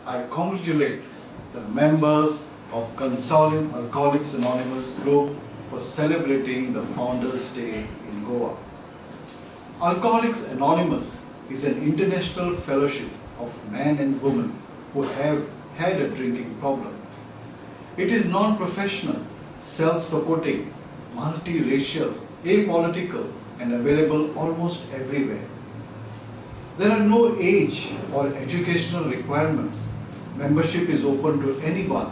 I congratulate the members of Consortium Alcoholics Anonymous Group for celebrating the Founders' Day in Goa. Alcoholics Anonymous is an international fellowship of men and women who have had a drinking problem. It is non-professional, self-supporting, multi-racial, apolitical, and available almost everywhere. There are no age or educational requirements. Membership is open to anyone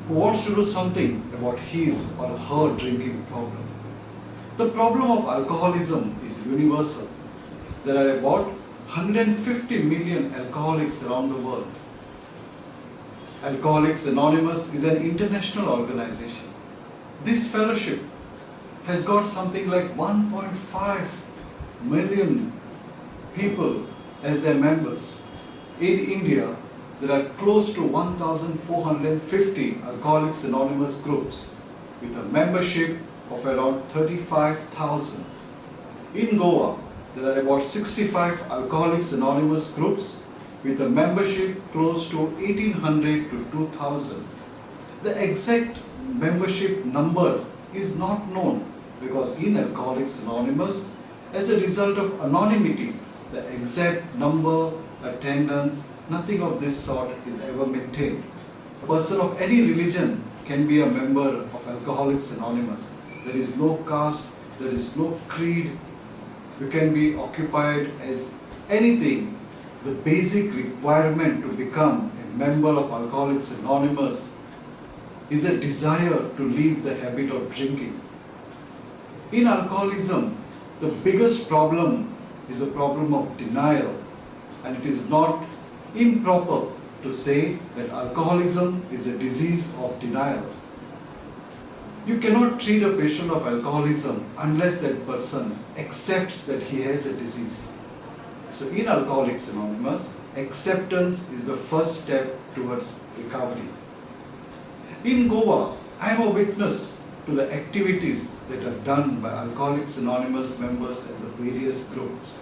who wants to do something about his or her drinking problem. The problem of alcoholism is universal. There are about 150 million alcoholics around the world. Alcoholics Anonymous is an international organization. This fellowship has got something like 1.5 million people as their members. In India, there are close to 1,450 Alcoholics Anonymous groups with a membership of around 35,000. In Goa, there are about 65 Alcoholics Anonymous groups with a membership close to 1,800 to 2,000. The exact membership number is not known because in Alcoholics Anonymous, as a result of anonymity, the exact number, attendance, nothing of this sort is ever maintained. A person of any religion can be a member of Alcoholics Anonymous. There is no caste, there is no creed. You can be occupied as anything. The basic requirement to become a member of Alcoholics Anonymous is a desire to leave the habit of drinking. In alcoholism, the biggest problem is a problem of denial, and it is not improper to say that alcoholism is a disease of denial. You cannot treat a patient of alcoholism unless that person accepts that he has a disease. So in Alcoholics Anonymous, acceptance is the first step towards recovery. In Goa, I am a witness to the activities that are done by Alcoholics Anonymous members and the various groups.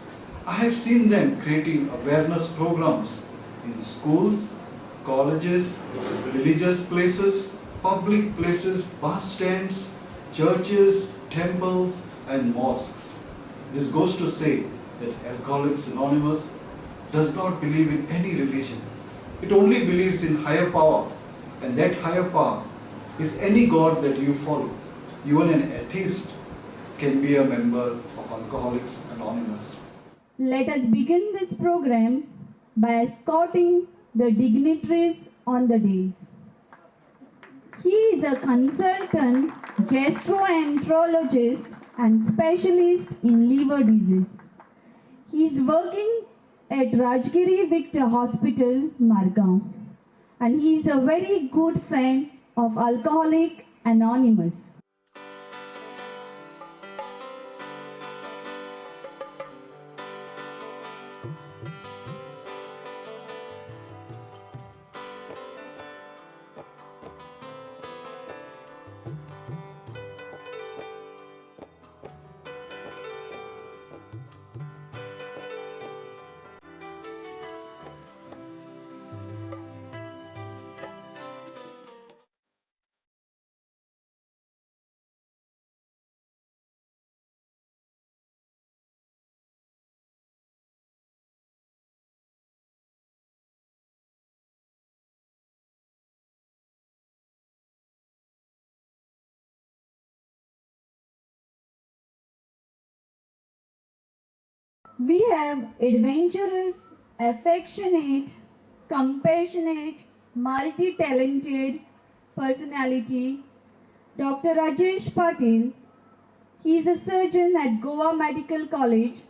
I have seen them creating awareness programs in schools, colleges, religious places, public places, bus stands, churches, temples, and mosques. This goes to say that Alcoholics Anonymous does not believe in any religion. It only believes in higher power, and that higher power is any God that you follow. Even an atheist can be a member of Alcoholics Anonymous. Let us begin this program by escorting the dignitaries on the days. He is a consultant gastroenterologist and specialist in liver disease. He is working at Rajgiri Victor Hospital, Margao, and he is a very good friend of Alcoholic Anonymous. We have adventurous, affectionate, compassionate, multi-talented personality, Dr. Rajesh Patil. He is a surgeon at Goa Medical College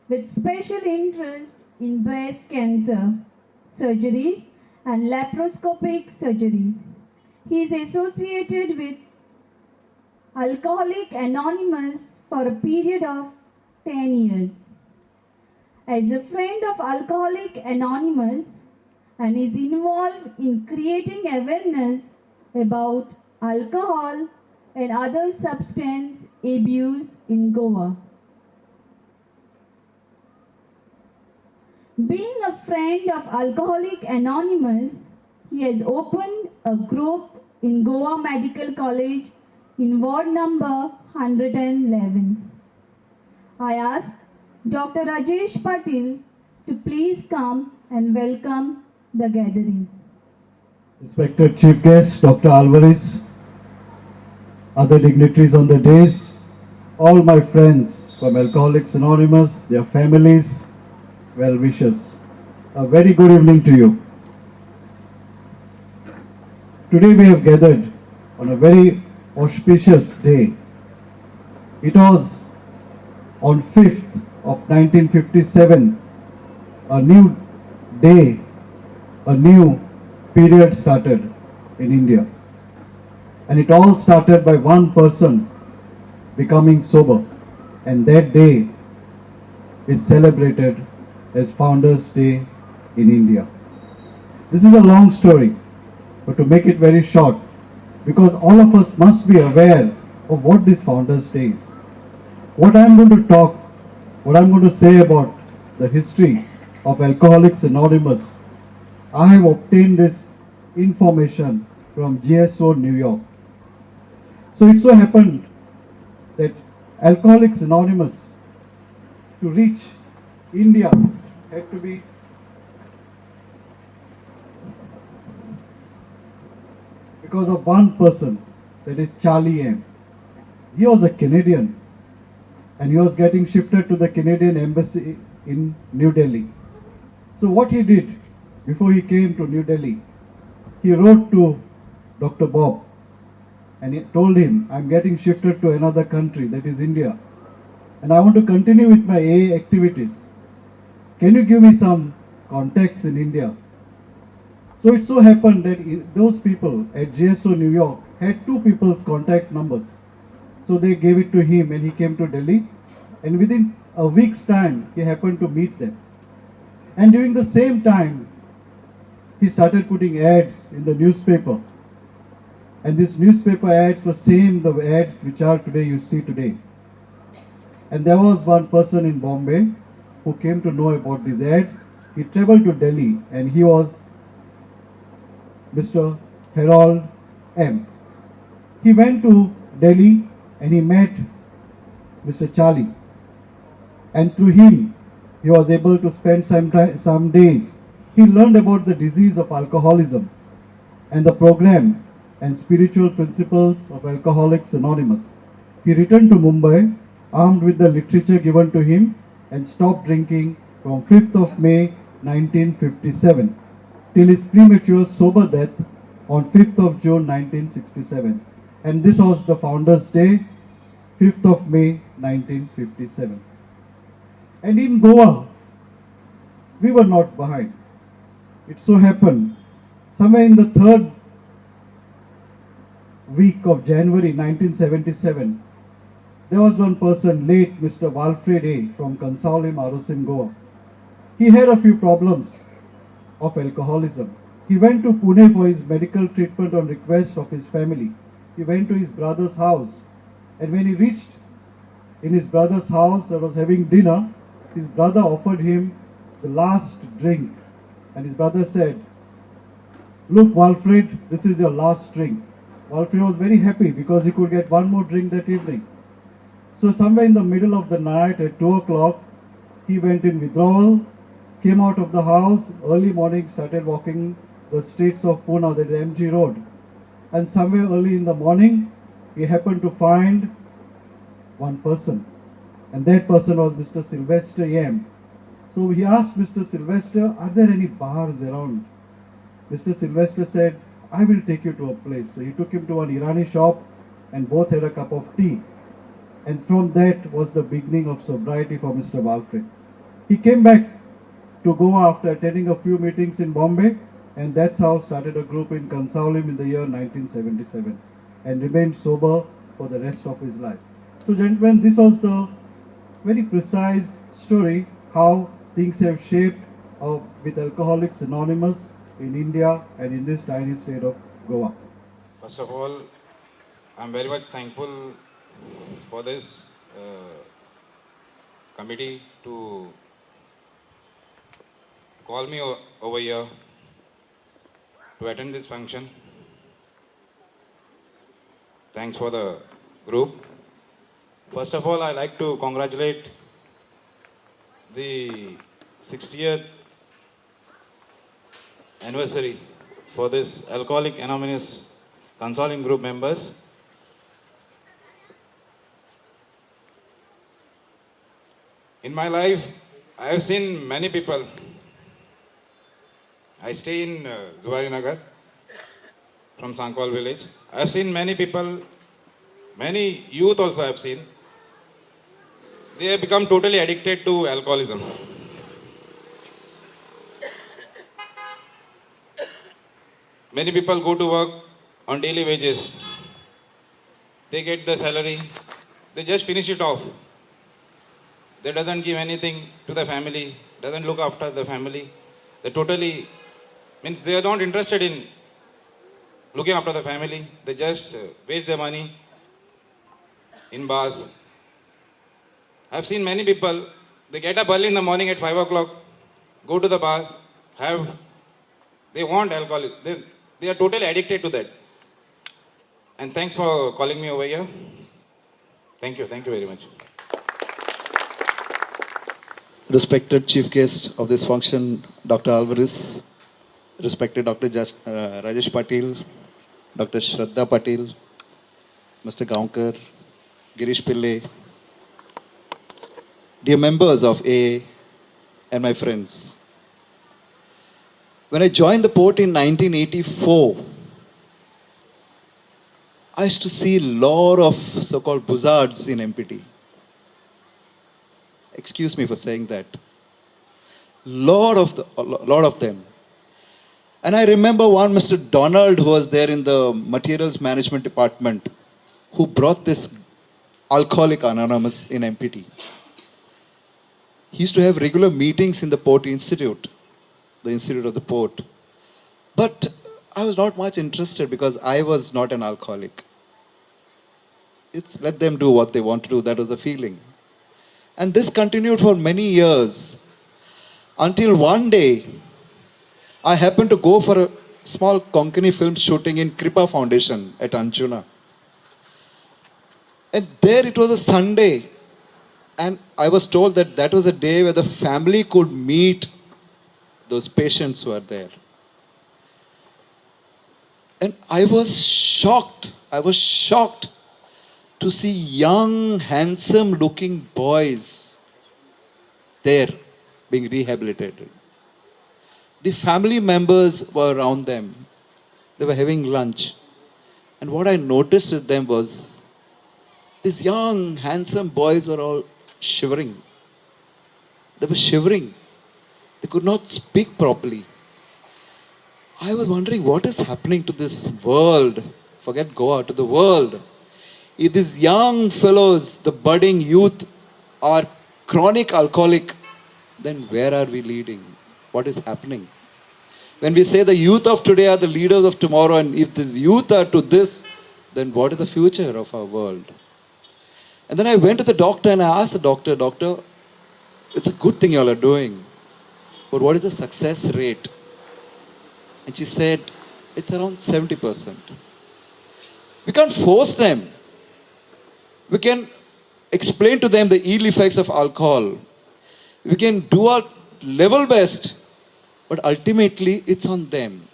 with special interest in breast cancer surgery and laparoscopic surgery. He is associated with Alcoholic Anonymous for a period of 10 years. As a friend of Alcoholic Anonymous and is involved in creating awareness about alcohol and other substance abuse in Goa. Being a friend of Alcoholic Anonymous, he has opened a group in Goa Medical College in ward number 111. I ask Dr. Rajesh Patil to please come and welcome the gathering. Respected Chief Guest, Dr. Alvarez, other dignitaries on the dais, all my friends from Alcoholics Anonymous, their families, well wishers. A very good evening to you. Today we have gathered on a very auspicious day. It was on 5th of 1957, a new day, a new period started in India. And it all started by one person becoming sober. And that day is celebrated as Founders' Day in India. This is a long story, but to make it very short, because all of us must be aware of what this Founders' Day is. What I'm going to say about the history of Alcoholics Anonymous, I have obtained this information from GSO New York. So it so happened that Alcoholics Anonymous, to reach India, had to be because of one person, that is Charlie M. He was a Canadian and he was getting shifted to the Canadian embassy in New Delhi. So what he did before he came to New Delhi, he wrote to Dr. Bob and he told him, I'm getting shifted to another country, that is India, and I want to continue with my AA activities. Can you give me some contacts in India? So it so happened that those people at GSO New York had two people's contact numbers. So they gave it to him and he came to Delhi, and within a week's time he happened to meet them. And during the same time he started putting ads in the newspaper. And these newspaper ads were same the ads which are today you see today. And there was one person in Bombay who came to know about these ads. He traveled to Delhi and he was Mr. Harold M. He went to Delhi and he met Mr. Charlie. And through him, he was able to spend some days. He learned about the disease of alcoholism and the program and spiritual principles of Alcoholics Anonymous. He returned to Mumbai armed with the literature given to him and stopped drinking from 5th of May 1957 till his premature sober death on 5th of June 1967. And this was the Founders' Day, 5th of May 1957. And in Goa, we were not behind. It so happened, somewhere in the third week of January 1977, there was one person, late Mr. Walfred A. from Consaule Marus in Goa. He had a few problems of alcoholism. He went to Pune for his medical treatment on request of his family. He went to his brother's house, and when he reached in his brother's house and was having dinner, his brother offered him the last drink, and his brother said, "Look, Walfred, this is your last drink." Walfred was very happy because he could get one more drink that evening. So somewhere in the middle of the night at 2 o'clock, he went in withdrawal, came out of the house, early morning started walking the streets of Pune, that is MG Road. And somewhere early in the morning, he happened to find one person. And that person was Mr. Sylvester Yam. So he asked Mr. Sylvester, are there any bars around? Mr. Sylvester said, I will take you to a place. So he took him to an Irani shop and both had a cup of tea. And from that was the beginning of sobriety for Mr. Walfred. He came back to Goa after attending a few meetings in Bombay, and that's how started a group in Consaule in the year 1977 and remained sober for the rest of his life. So gentlemen, this was the very precise story how things have shaped with Alcoholics Anonymous in India and in this tiny state of Goa. First of all, I'm very much thankful for this committee to call me over here to attend this function. Thanks for the group. First of all, I like to congratulate the 60th anniversary for this Alcoholic Anonymous Consoling Group members. In my life, I have seen many people. I stay in Zuari Nagar from Sankwal village. I have seen many people, many youth also I have seen. They have become totally addicted to alcoholism. Many people go to work on daily wages. They get the salary, they just finish it off. They doesn't give anything to the family, doesn't look after the family. They totally, means they are not interested in looking after the family. They just waste their money in bars. I've seen many people, they get up early in the morning at 5 o'clock, go to the bar, they want alcohol. They are totally addicted to that. And thanks for calling me over here. Thank you very much. Respected chief guest of this function, Dr. Alvarez, respected Dr. Rajesh Patil, Dr. Shraddha Patil, Mr. Gaonkar, Girish Pillai, dear members of AA and my friends. When I joined the port in 1984, I used to see a lot of so-called buzzards in MPT. Excuse me for saying that. Lot of them. And I remember one Mr. Donald who was there in the materials management department who brought this Alcoholic Anonymous in MPT. He used to have regular meetings in the Port Institute, the Institute of the Port. But I was not much interested because I was not an alcoholic. It's let them do what they want to do. That was the feeling. And this continued for many years until one day I happened to go for a small Konkani film shooting in Kripa Foundation at Anjuna. And there it was a Sunday. And I was told that that was a day where the family could meet those patients who are there. And I was shocked to see young, handsome-looking boys there being rehabilitated. The family members were around them. They were having lunch. And what I noticed with them was these young, handsome boys were all shivering. They were shivering. They could not speak properly. I was wondering what is happening to this world. Forget Goa, to the world. If these young fellows, the budding youth, are chronic alcoholic, then where are we leading? What is happening? When we say the youth of today are the leaders of tomorrow, and if these youth are to this, then what is the future of our world? And then I went to the doctor and I asked the doctor, Doctor, it's a good thing you all are doing, but what is the success rate? And she said, it's around 70%. We can't force them. We can explain to them the ill effects of alcohol. We can do our level best, but ultimately it's on them.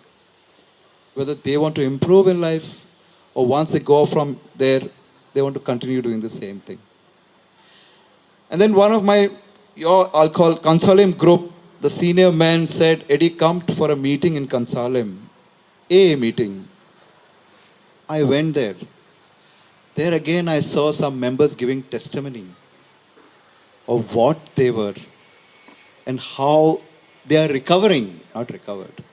Whether they want to improve in life or once they go from there, they want to continue doing the same thing. And then one of your alcohol Consolim group, the senior man said, Eddie, come for a meeting in Consolim, AA meeting. I went there. There again I saw some members giving testimony of what they were and how they are recovering, not recovered,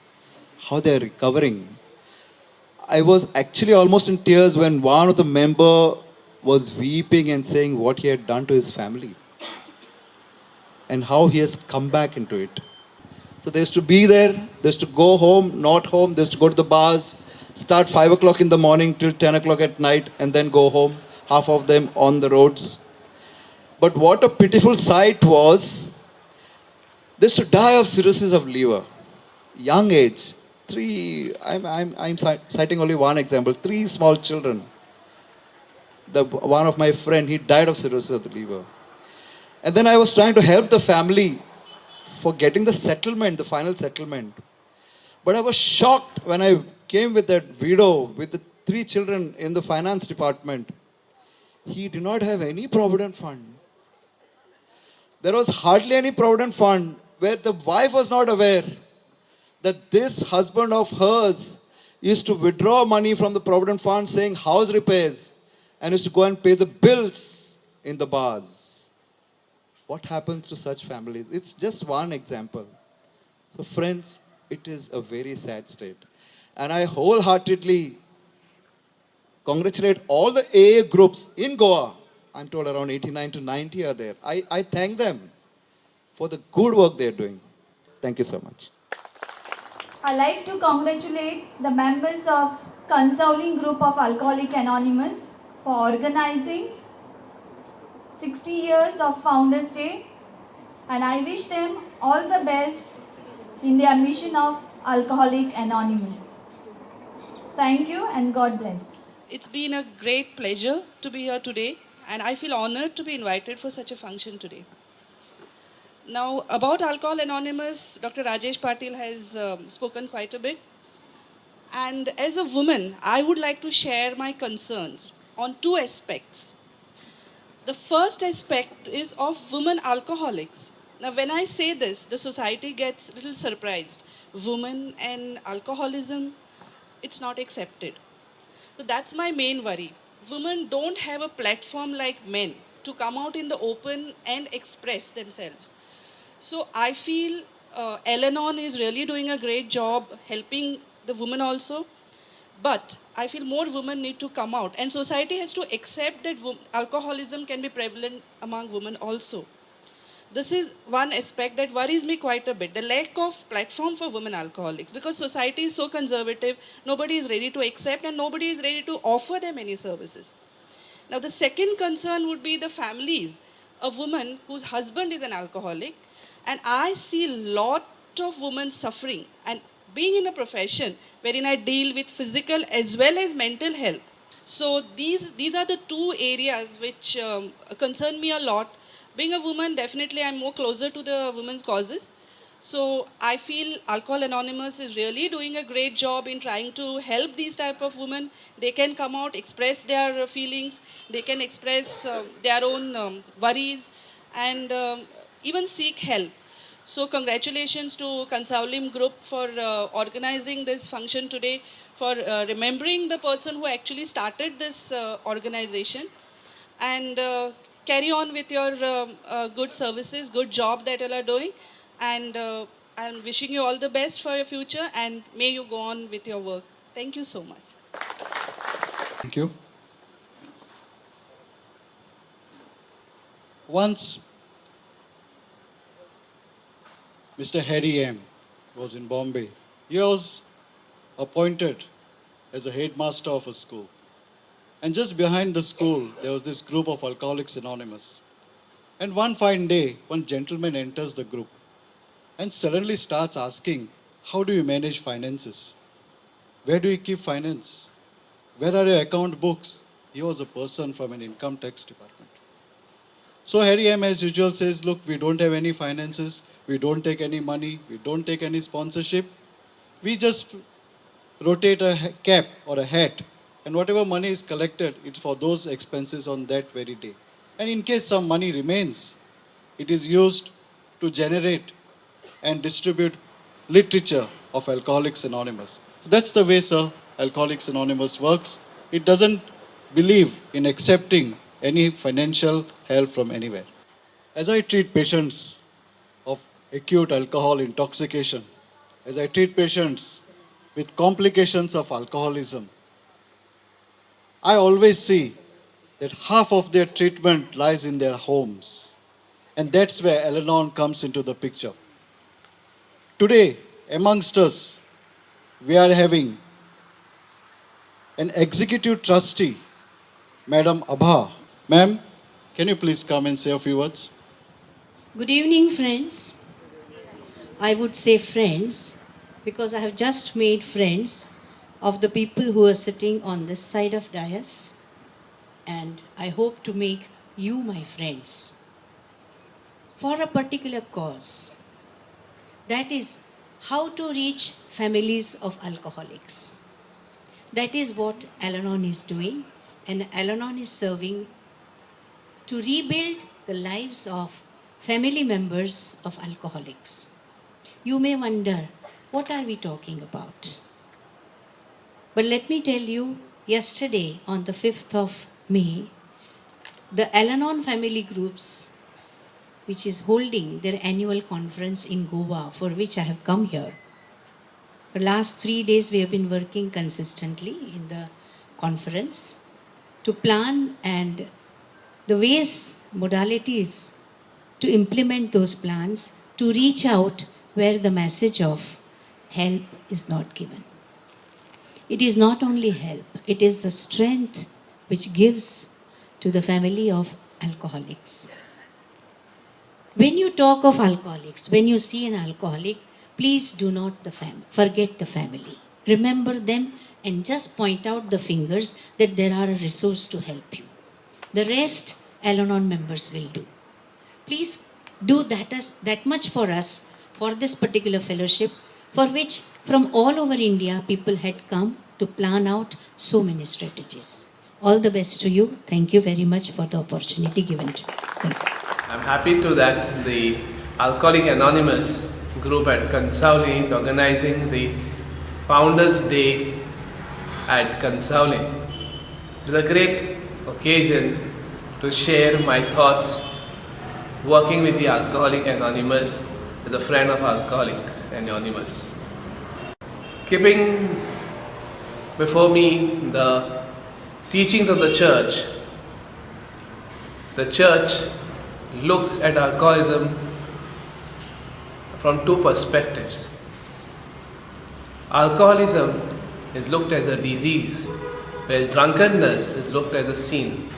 how they are recovering. I was actually almost in tears when one of the member was weeping and saying what he had done to his family and how he has come back into it. So there's to be there, there's to go home, not home, there's to go to the bars, start 5 o'clock in the morning till 10 o'clock at night and then go home, half of them on the roads. But what a pitiful sight was, They used to die of cirrhosis of liver. Young age. I'm citing only one example. 3 small children. One of my friend, he died of cirrhosis of the liver. And then I was trying to help the family for getting the settlement, the final settlement. But I was shocked when I came with that widow with the 3 children in the finance department. He did not have any provident fund. There was hardly any provident fund where the wife was not aware that this husband of hers used to withdraw money from the provident fund saying house repairs and used to go and pay the bills in the bars. What happens to such families? It's just one example. So friends, it is a very sad state. And I wholeheartedly congratulate all the AA groups in Goa. I'm told around 89 to 90 are there. I thank them for the good work they're doing. Thank you so much. I'd like to congratulate the members of Consoling Group of Alcoholic Anonymous for organizing 60 years of Founders Day, and I wish them all the best in their mission of Alcoholic Anonymous. Thank you and God bless. It's been a great pleasure to be here today, and I feel honored to be invited for such a function today. Now, about Alcohol Anonymous, Dr. Rajesh Patil has spoken quite a bit. And as a woman, I would like to share my concerns on 2 aspects. The first aspect is of women alcoholics. Now, when I say this, the society gets a little surprised. Women and alcoholism, it's not accepted. So that's my main worry. Women don't have a platform like men to come out in the open and express themselves. So I feel Al-Anon is really doing a great job helping the women also. But I feel more women need to come out. And society has to accept that alcoholism can be prevalent among women also. This is one aspect that worries me quite a bit. The lack of platform for women alcoholics. Because society is so conservative, nobody is ready to accept and nobody is ready to offer them any services. Now the second concern would be the families. A woman whose husband is an alcoholic, and I see a lot of women suffering, and being in a profession wherein I deal with physical as well as mental health. So these are the 2 areas which concern me a lot. Being a woman, definitely I'm more closer to the women's causes. So I feel Alcohol Anonymous is really doing a great job in trying to help these type of women. They can come out, express their feelings, they can express their own worries, and even seek help. So congratulations to Consolim Group for organizing this function today, for remembering the person who actually started this organization, and carry on with your good services, good job that you are doing, and I'm wishing you all the best for your future, and may you go on with your work. Thank you so much. Thank you. Once, Mr. Harry M. was in Bombay. He was appointed as a headmaster of a school. And just behind the school, there was this group of Alcoholics Anonymous. And one fine day, one gentleman enters the group and suddenly starts asking, how do you manage finances? Where do you keep finance? Where are your account books? He was a person from an income tax department. So Harry M, as usual, says, look, we don't have any finances, we don't take any money, we don't take any sponsorship. We just rotate a cap or a hat, and whatever money is collected, it's for those expenses on that very day. And in case some money remains, it is used to generate and distribute literature of Alcoholics Anonymous. That's the way, sir, Alcoholics Anonymous works. It doesn't believe in accepting any financial help from anywhere. As I treat patients of acute alcohol intoxication, as I treat patients with complications of alcoholism, I always see that half of their treatment lies in their homes. And that's where Al-Anon comes into the picture. Today, amongst us, we are having an executive trustee, Madam Abha. Ma'am, can you please come and say a few words? Good evening, friends. I would say friends, because I have just made friends of the people who are sitting on this side of dais, and I hope to make you my friends for a particular cause. That is how to reach families of alcoholics. That is what Al-Anon is doing, and Al-Anon is serving to rebuild the lives of family members of alcoholics. You may wonder, what are we talking about? But let me tell you, yesterday on the 5th of May, the Al-Anon family groups, which is holding their annual conference in Goa, for which I have come here. The last 3 days we have been working consistently in the conference to plan and the ways, modalities to implement those plans, to reach out where the message of help is not given. It is not only help, it is the strength which gives to the family of alcoholics. When you talk of alcoholics, when you see an alcoholic, please do not forget the family. Remember them and just point out the fingers that there are a resource to help you. The rest, Al-Anon members will do. Please do that much for us, for this particular fellowship, for which from all over India people had come to plan out so many strategies. All the best to you. Thank you very much for the opportunity given to me. Thank you. I'm happy to that the Alcoholic Anonymous group at Kansauli is organizing the Founders Day at Kansauli. It is a great occasion to share my thoughts working with the Alcoholic Anonymous as a friend of Alcoholics Anonymous. Keeping before me the teachings of the church looks at alcoholism from two perspectives. Alcoholism is looked as a disease, whereas drunkenness is looked as a sin.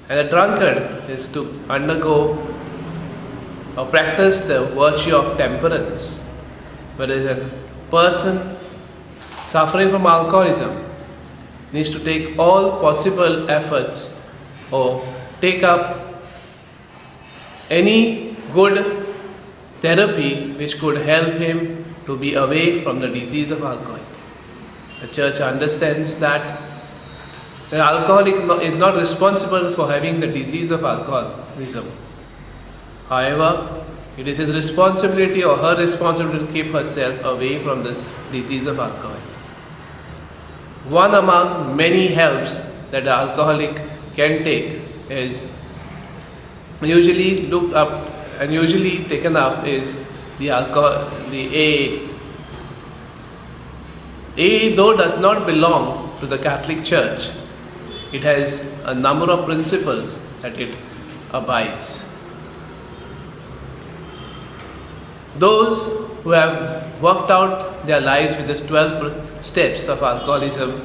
And a drunkard is to undergo or practice the virtue of temperance, whereas a person suffering from alcoholism needs to take all possible efforts or take up any good therapy which could help him to be away from the disease of alcoholism. The church understands that the alcoholic is not responsible for having the disease of alcoholism. However, it is his responsibility or her responsibility to keep herself away from the disease of alcoholism. One among many helps that the alcoholic can take is usually looked up and usually taken up is the AA. AA, though does not belong to the Catholic Church, it has a number of principles that it abides. Those who have worked out their lives with the 12 steps of alcoholism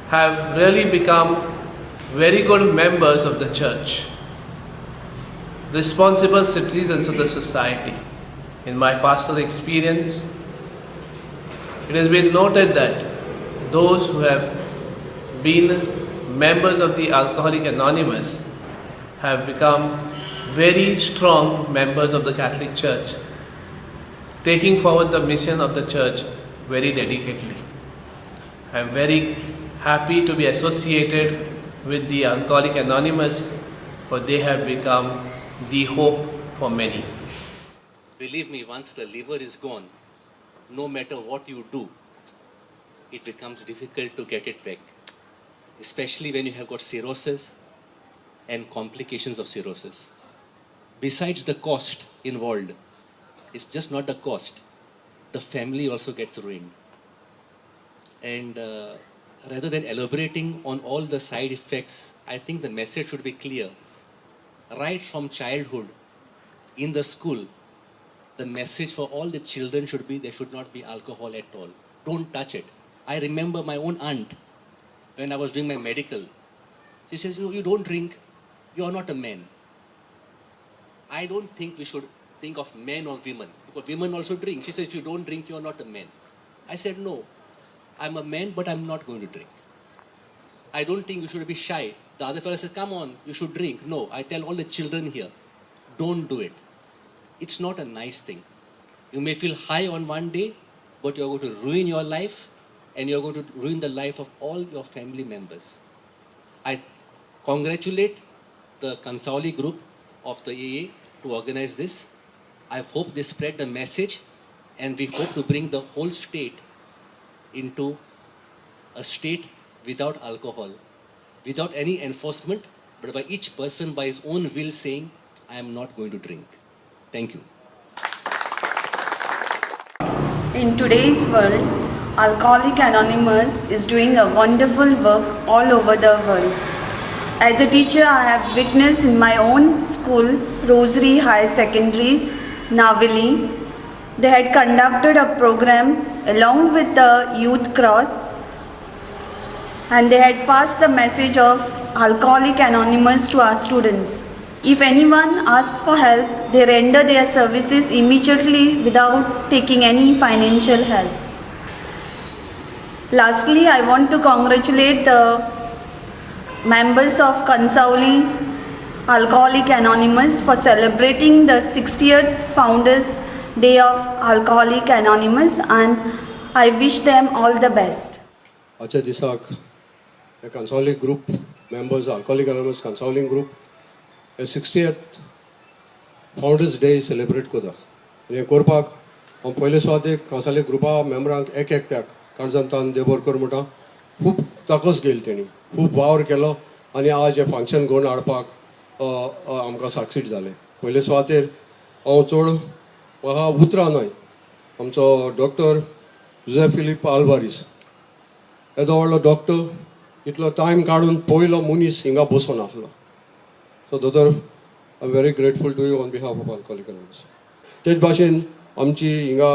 have really become very good members of the church, responsible citizens of the society. In my pastoral experience, it has been noted that those who have been members of the Alcoholic Anonymous have become very strong members of the Catholic Church, taking forward the mission of the church very dedicatedly. I am very happy to be associated with the Alcoholic Anonymous, for they have become the hope for many. Believe me, once the liver is gone, no matter what you do, it becomes difficult to get it back. Especially when you have got cirrhosis and complications of cirrhosis. Besides the cost involved, it's just not the cost. The family also gets ruined. And rather than elaborating on all the side effects, I think the message should be clear. Right from childhood, in the school, the message for all the children should be there should not be alcohol at all. Don't touch it. I remember my own aunt, when I was doing my medical, she says, you don't drink, you are not a man. I don't think we should think of men or women. Because women also drink. She says, if you don't drink, you're not a man. I said, no, I'm a man, but I'm not going to drink. I don't think you should be shy. The other fellow said, come on, you should drink. No, I tell all the children here, don't do it. It's not a nice thing. You may feel high on one day, but you're going to ruin your life and you're going to ruin the life of all your family members. I congratulate the Kansali group of the AA to organize this. I hope they spread the message and we hope to bring the whole state into a state without alcohol, without any enforcement, but by each person by his own will saying, I am not going to drink. Thank you. In today's world, Alcoholic Anonymous is doing a wonderful work all over the world. As a teacher, I have witnessed in my own school, Rosary High Secondary, Navili, they had conducted a program along with the Youth Cross, and they had passed the message of Alcoholic Anonymous to our students. If anyone asks for help, they render their services immediately without taking any financial help. Lastly, I want to congratulate the members of Kansauli Alcoholic Anonymous for celebrating the 60th Founders Day of Alcoholic Anonymous, and I wish them all the best. Acha disak a Kansali group members Alcoholic Anonymous Kansaling group a 60th Founders Day celebrate koda. Ne korpak am पहिले स्वादे Kansali groupa memberank एक कारजंतान देबोरकर मुटा खूप ताकस गेल तेणी खूप वावर केलो आनी आज हे function घेवन हाडपाक आमकां सक्सीड जालें. पयले सुवातेर हांव चड म्हाका उतरां न्हय आमचो डॉक्टर जुझे फिलिप आल्वारीस येदो व्हडलो डॉक्टर इतलो टायम काडून पयलो मनीस हिंगा बसून आसलो. सो दोतोर I am very grateful to you on behalf of Alcoholic Anonymous. तेच भाशेन आमची हिंगा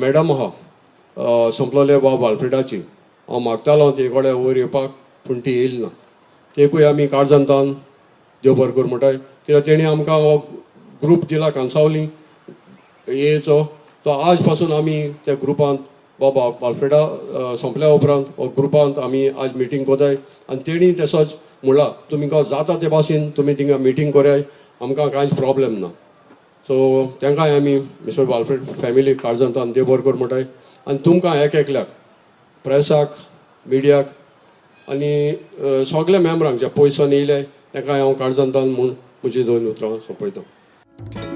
मॅडम आहा संपलोले बाब आल्फ्रेडाची हांव मागतालो ते कडेन वयर येवपाक पूण ती येयली ना. तेकूय आमी कारजंतान देव बरें करूं म्हणटाय कित्याक तेणी आमकां हो ग्रूप दिला कांसावली येचो तो आज पासून आमी त्या ग्रुपांत बाबा आल्फ्रेडा संपल्या उपरांत हो ग्रुपांत आमी आज मिटींग कोताय आनी तेणी तसोच म्हणला तुमकां जाता ते भाशेन तुमी थिंगा मिटींग कोराय आमकां कांयच प्रॉब्लेम ना. सो तांकांय आमी मिस्टर आल्फ्रेड फॅमिली कारजंतान देव बरें करूं म्हणटाय आनी तुमकां एकल्याक प्रेसाक मिडियाक आनी सगल्या मेंबरांक जे पयसून येयले तांकां हांव कारजंतान म्हूण म्हजी 2 उतरां सोंपयतां.